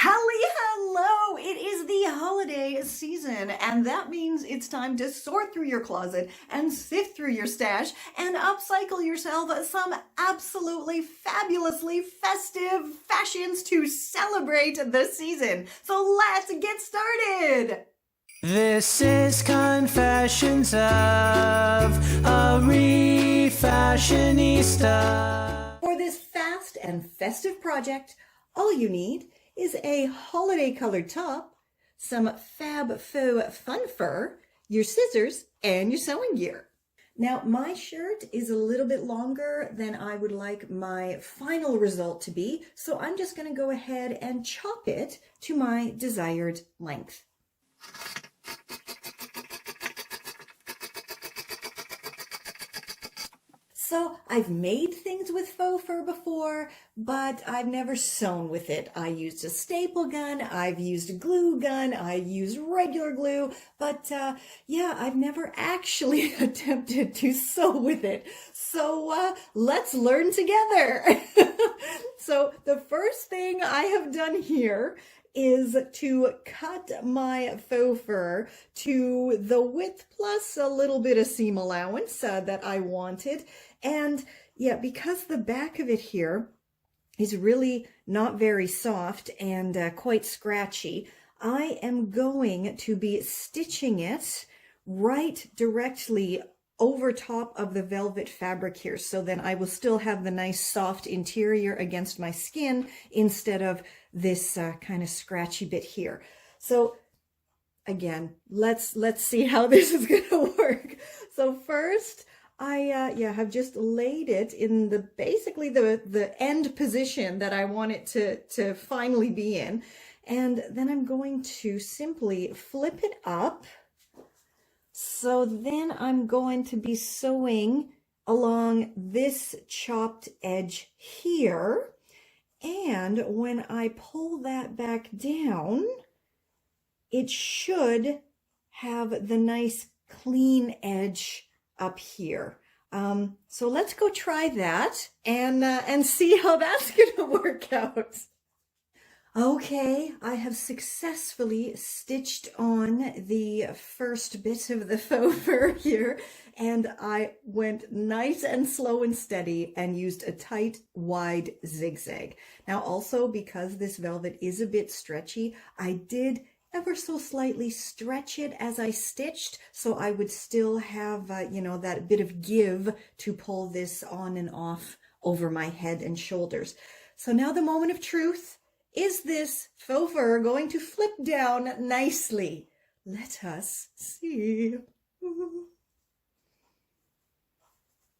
Hello! It is the holiday season, and that means it's time to sort through your closet and sift through your stash and upcycle yourself some absolutely fabulously festive fashions to celebrate the season. So let's get started! This is Confessions of a Refashionista. For this fast and festive project, all you need is a holiday colored top, some fab faux fun fur, your scissors, and your sewing gear. Now, my shirt is a little bit longer than I would like my final result to be, so I'm just going to go ahead and chop it to my desired length. So I've made things with faux fur before, but I've never sewn with it. I used a staple gun, I've used a glue gun, I used regular glue, but yeah, I've never actually attempted to sew with it. So let's learn together. So the first thing I have done here is to cut my faux fur to the width plus a little bit of seam allowance that I wanted. And yeah, because the back of it here is really not very soft and quite scratchy, I am going to be stitching it right directly over top of the velvet fabric here. So then I will still have the nice soft interior against my skin instead of this kind of scratchy bit here. So again, let's see how this is going to work. So first, I have just laid it in the basically the end position that I want it to finally be in. And then I'm going to simply flip it up. So then I'm going to be sewing along this chopped edge here. And when I pull that back down, it should have the nice clean edge up here. So let's go try that and see how that's gonna work out. Okay, I have successfully stitched on the first bit of the faux fur here, and I went nice and slow and steady and used a tight, wide zigzag. Now also, because this velvet is a bit stretchy, I did ever so slightly stretch it as I stitched, so I would still have, you know, that bit of give to pull this on and off over my head and shoulders. So now the moment of truth. Is this faux fur going to flip down nicely? Let us see.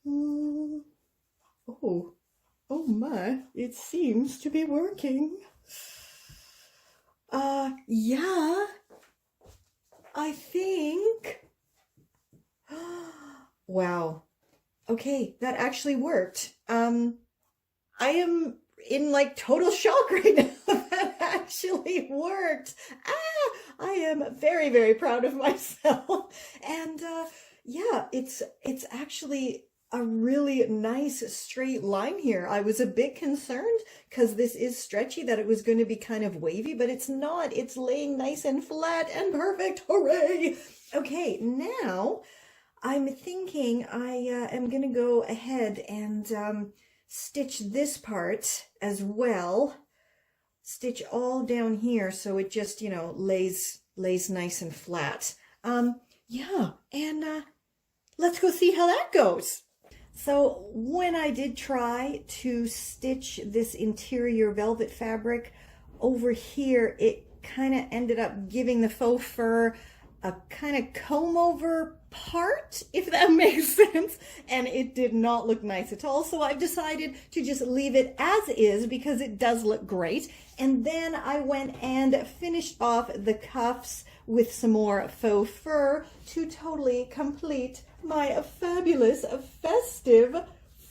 Oh my, it seems to be working. Yeah, I think. Wow. Okay, that actually worked. I am in like total shock right now. That actually worked. I am very, very proud of myself. And yeah, it's actually a really nice straight line here. I was a bit concerned because this is stretchy that it was going to be kind of wavy, but it's not. It's laying nice and flat and perfect. Hooray! Okay, now I'm thinking I am going to go ahead and stitch this part as well. Stitch all down here so it just, you know, lays nice and flat. Yeah, and let's go see how that goes. So when I did try to stitch this interior velvet fabric over here, it kind of ended up giving the faux fur a kind of comb over part, if that makes sense, and it did not look nice at all. So I've decided to just leave it as is because it does look great. And then I went and finished off the cuffs with some more faux fur to totally complete my fabulous festive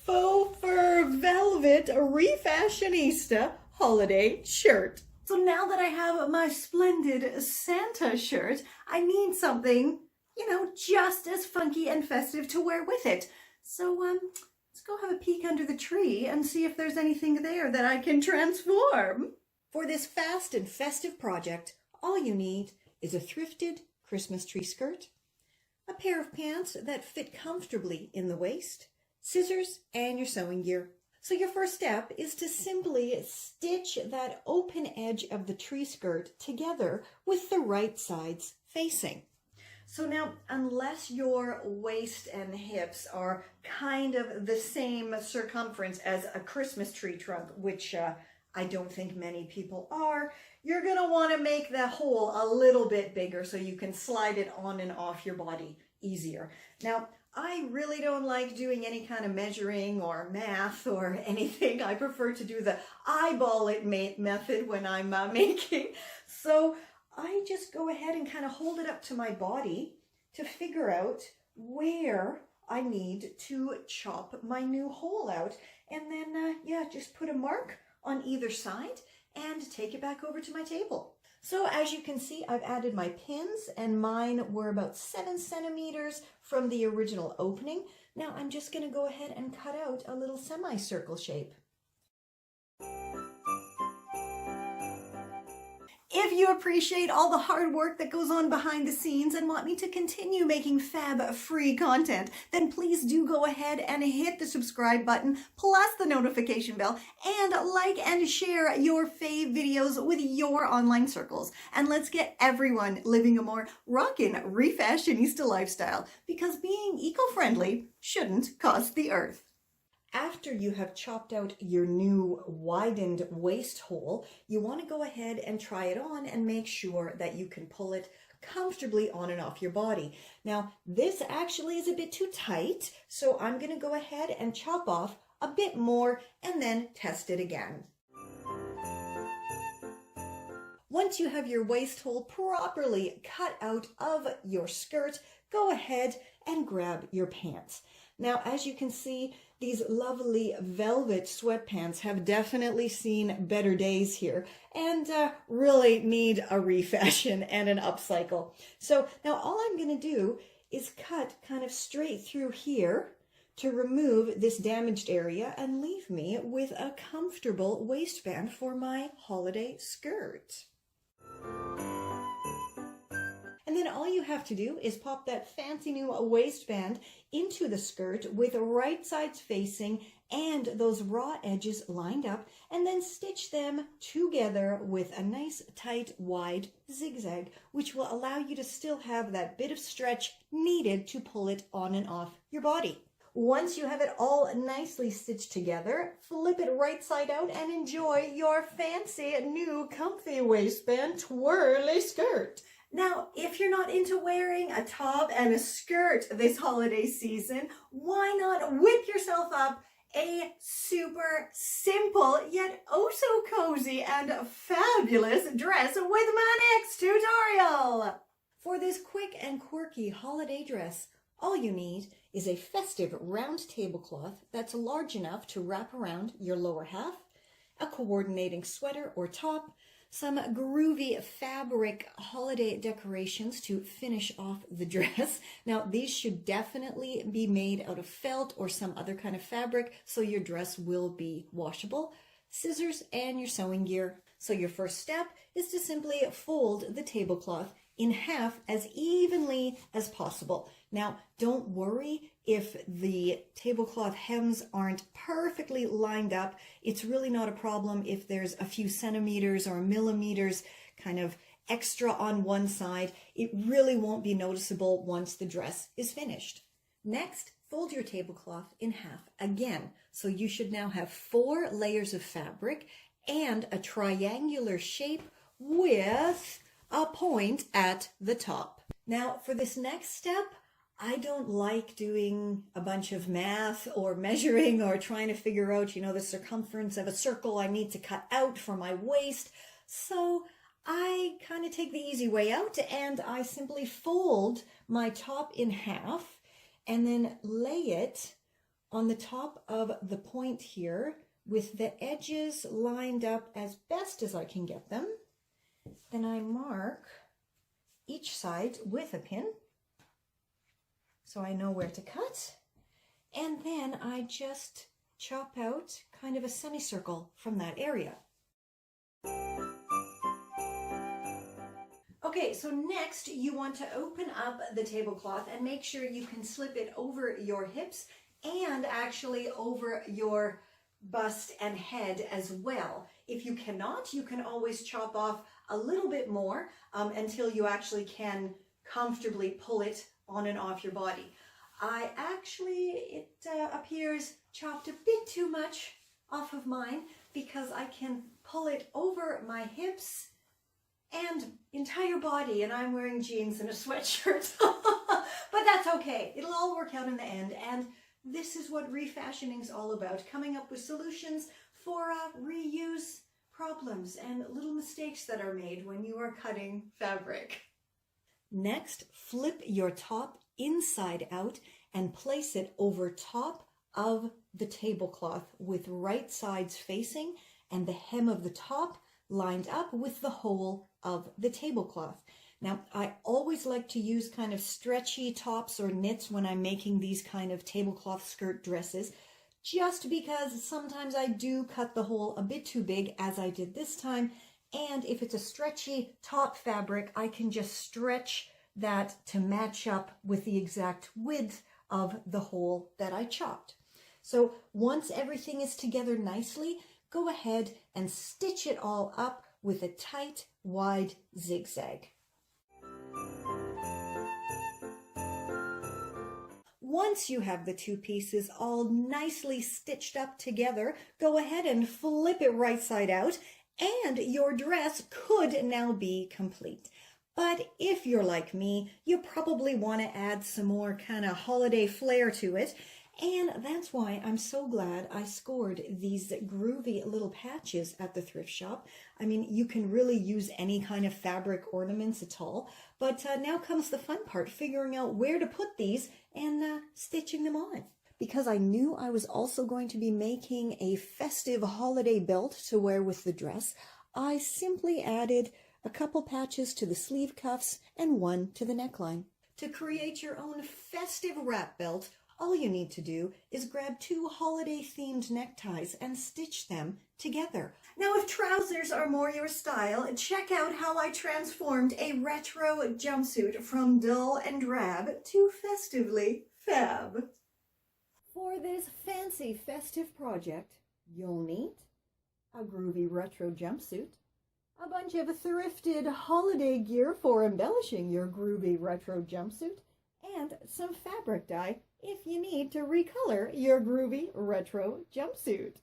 faux fur velvet Refashionista holiday shirt. So now that I have my splendid Santa shirt, I need something, you know, just as funky and festive to wear with it. So let's go have a peek under the tree and see if there's anything there that I can transform. For this fast and festive project, all you need is a thrifted Christmas tree skirt, a pair of pants that fit comfortably in the waist, scissors, and your sewing gear. So your first step is to simply stitch that open edge of the tree skirt together with the right sides facing. So now, unless your waist and hips are kind of the same circumference as a Christmas tree trunk, which I don't think many people are, you're going to want to make the hole a little bit bigger so you can slide it on and off your body easier. Now, I really don't like doing any kind of measuring or math or anything. I prefer to do the eyeball it method when I'm making. So I just go ahead and kind of hold it up to my body to figure out where I need to chop my new hole out. And then, just put a mark on either side and take it back over to my table. So as you can see, I've added my pins, and mine were about 7 centimeters from the original opening. Now I'm just going to go ahead and cut out a little semicircle shape. If you appreciate all the hard work that goes on behind the scenes and want me to continue making fab-free content, then please do go ahead and hit the subscribe button, plus the notification bell, and like and share your fave videos with your online circles. And let's get everyone living a more rockin' refashionista lifestyle, because being eco-friendly shouldn't cost the earth. After you have chopped out your new widened waist hole, you want to go ahead and try it on and make sure that you can pull it comfortably on and off your body. Now, this actually is a bit too tight, so I'm going to go ahead and chop off a bit more and then test it again. Once you have your waist hole properly cut out of your skirt, go ahead and grab your pants. Now, as you can see, these lovely velvet sweatpants have definitely seen better days here and really need a refashion and an upcycle. So now all I'm going to do is cut kind of straight through here to remove this damaged area and leave me with a comfortable waistband for my holiday skirt. And then all you have to do is pop that fancy new waistband into the skirt with right sides facing and those raw edges lined up, and then stitch them together with a nice tight wide zigzag, which will allow you to still have that bit of stretch needed to pull it on and off your body. Once you have it all nicely stitched together, flip it right side out and enjoy your fancy new comfy waistband twirly skirt. Now, if you're not into wearing a top and a skirt this holiday season, why not whip yourself up a super simple yet oh so cozy and fabulous dress with my next tutorial? For this quick and quirky holiday dress, all you need is a festive round tablecloth that's large enough to wrap around your lower half, a coordinating sweater or top, some groovy fabric holiday decorations to finish off the dress. Now, these should definitely be made out of felt or some other kind of fabric, so your dress will be washable, scissors, and your sewing gear. So your first step is to simply fold the tablecloth in half as evenly as possible. Now, don't worry if the tablecloth hems aren't perfectly lined up. It's really not a problem if there's a few centimeters or millimeters kind of extra on one side. It really won't be noticeable once the dress is finished. Next, fold your tablecloth in half again. So you should now have 4 layers of fabric and a triangular shape with a point at the top. Now, for this next step, I don't like doing a bunch of math or measuring or trying to figure out, the circumference of a circle I need to cut out for my waist. So I kind of take the easy way out and I simply fold my top in half and then lay it on the top of the point here with the edges lined up as best as I can get them. Then I mark each side with a pin so I know where to cut, and then I just chop out kind of a semicircle from that area. Okay, so next you want to open up the tablecloth and make sure you can slip it over your hips and actually over your bust and head as well. If you cannot, you can always chop off a little bit more until you actually can comfortably pull it on and off your body. It appears chopped a bit too much off of mine because I can pull it over my hips and entire body, and I'm wearing jeans and a sweatshirt. But that's okay. It'll all work out in the end, and this is what refashioning is all about, coming up with solutions for reuse problems and little mistakes that are made when you are cutting fabric. Next, flip your top inside out and place it over top of the tablecloth with right sides facing and the hem of the top lined up with the hole of the tablecloth. Now, I always like to use kind of stretchy tops or knits when I'm making these kind of tablecloth skirt dresses, just because sometimes I do cut the hole a bit too big, as I did this time. And if it's a stretchy top fabric, I can just stretch that to match up with the exact width of the hole that I chopped. So once everything is together nicely, go ahead and stitch it all up with a tight, wide zigzag. Once you have the two pieces all nicely stitched up together, go ahead and flip it right side out, and your dress could now be complete. But if you're like me, you probably want to add some more kind of holiday flair to it. And that's why I'm so glad I scored these groovy little patches at the thrift shop. I mean, you can really use any kind of fabric ornaments at all. But now comes the fun part, figuring out where to put these and stitching them on. Because I knew I was also going to be making a festive holiday belt to wear with the dress, I simply added a couple patches to the sleeve cuffs and one to the neckline. To create your own festive wrap belt, all you need to do is grab two holiday-themed neckties and stitch them together. Now, if trousers are more your style, check out how I transformed a retro jumpsuit from dull and drab to festively fab. For this fancy festive project, you'll need a groovy retro jumpsuit, a bunch of thrifted holiday gear for embellishing your groovy retro jumpsuit, and some fabric dye if you need to recolor your groovy retro jumpsuit.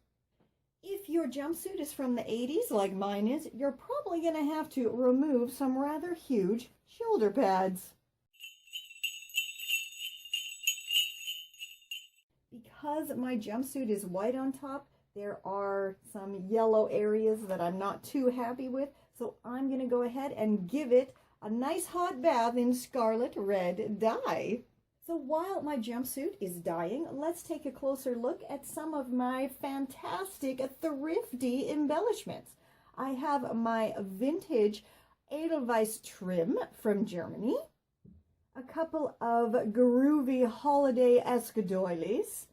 If your jumpsuit is from the 80s like mine is, you're probably going to have to remove some rather huge shoulder pads. Because my jumpsuit is white on top, there are some yellow areas that I'm not too happy with, so I'm going to go ahead and give it a nice hot bath in scarlet red dye. So while my jumpsuit is dyeing, let's take a closer look at some of my fantastic thrifty embellishments. I have my vintage Edelweiss trim from Germany, a couple of groovy holiday escadoilies,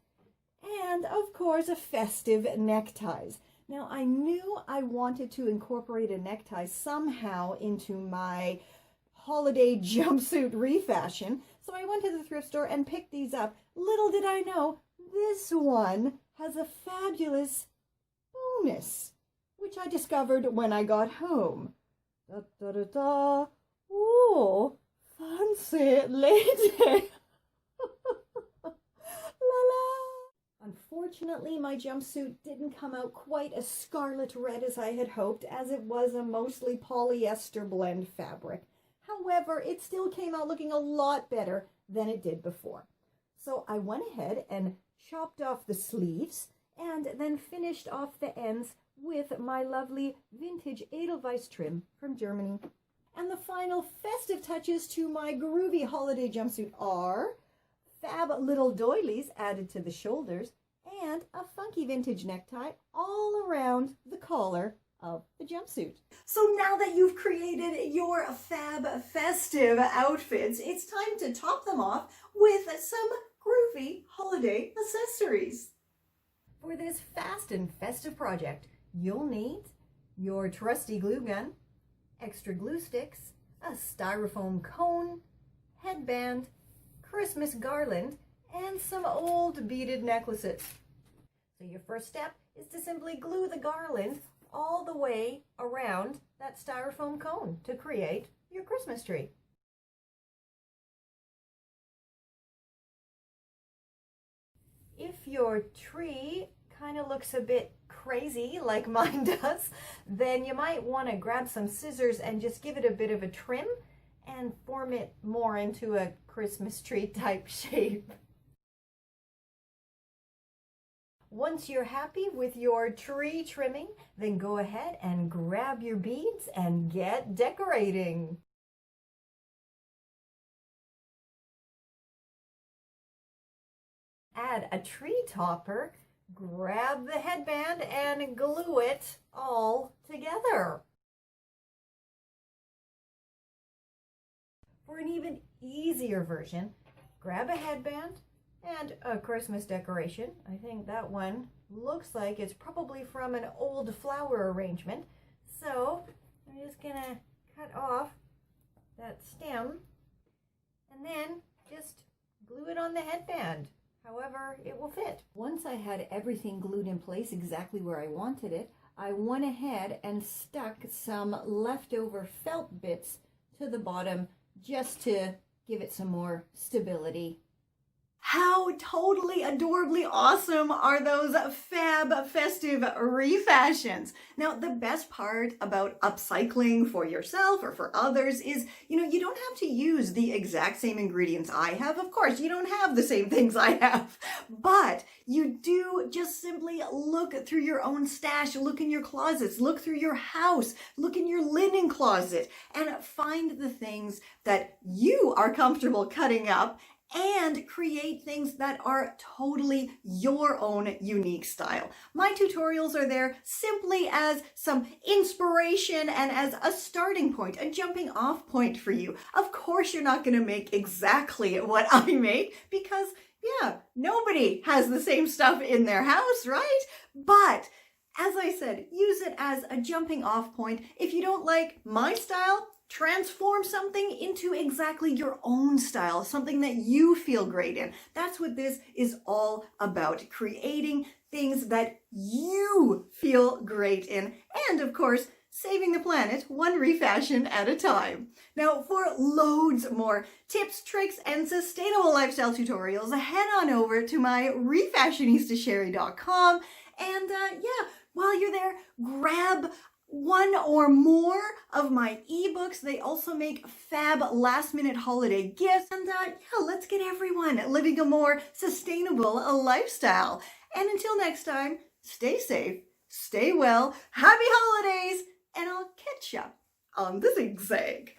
and of course festive neckties. Now, I knew I wanted to incorporate a necktie somehow into my holiday jumpsuit refashion, so I went to the thrift store and picked these up. Little did I know, this one has a fabulous bonus, which I discovered when I got home. Da da da da. Oh, fancy lady. La la. Unfortunately, my jumpsuit didn't come out quite as scarlet red as I had hoped, as it was a mostly polyester blend fabric. However, it still came out looking a lot better than it did before. So I went ahead and chopped off the sleeves and then finished off the ends with my lovely vintage Edelweiss trim from Germany. And the final festive touches to my groovy holiday jumpsuit are fab little doilies added to the shoulders and a funky vintage necktie all around the collar of the jumpsuit. So now that you've created your fab festive outfits, it's time to top them off with some groovy holiday accessories. For this fast and festive project, you'll need your trusty glue gun, extra glue sticks, a styrofoam cone, headband, Christmas garland, and some old beaded necklaces. So your first step is to simply glue the garland all the way around that styrofoam cone to create your Christmas tree. If your tree kind of looks a bit crazy like mine does, then you might want to grab some scissors and just give it a bit of a trim and form it more into a Christmas tree type shape. Once you're happy with your tree trimming, then go ahead and grab your beads and get decorating. Add a tree topper, grab the headband and glue it all together. For an even easier version, grab a headband and a Christmas decoration. I think that one looks like it's probably from an old flower arrangement. So I'm just gonna cut off that stem and then just glue it on the headband, however it will fit. Once I had everything glued in place exactly where I wanted it, I went ahead and stuck some leftover felt bits to the bottom just to give it some more stability. How totally adorably awesome are those fab festive refashions? Now, the best part about upcycling for yourself or for others is, you don't have to use the exact same ingredients I have. Of course, you don't have the same things I have, but you do just simply look through your own stash, look in your closets, look through your house, look in your linen closet, and find the things that you are comfortable cutting up and create things that are totally your own unique style. My tutorials are there simply as some inspiration and as a starting point, a jumping off point for you. Of course, you're not going to make exactly what I make because, nobody has the same stuff in their house, right? But as I said, use it as a jumping off point. If you don't like my style, transform something into exactly your own style, something that you feel great in. That's what this is all about, creating things that you feel great in, and of course, saving the planet one refashion at a time. Now, for loads more tips, tricks, and sustainable lifestyle tutorials, head on over to my refashionistasherry.com, and while you're there, grab one or more of my ebooks. They also make fab last-minute holiday gifts. And let's get everyone living a more sustainable lifestyle. And until next time, stay safe, stay well, happy holidays, and I'll catch ya on the zigzag.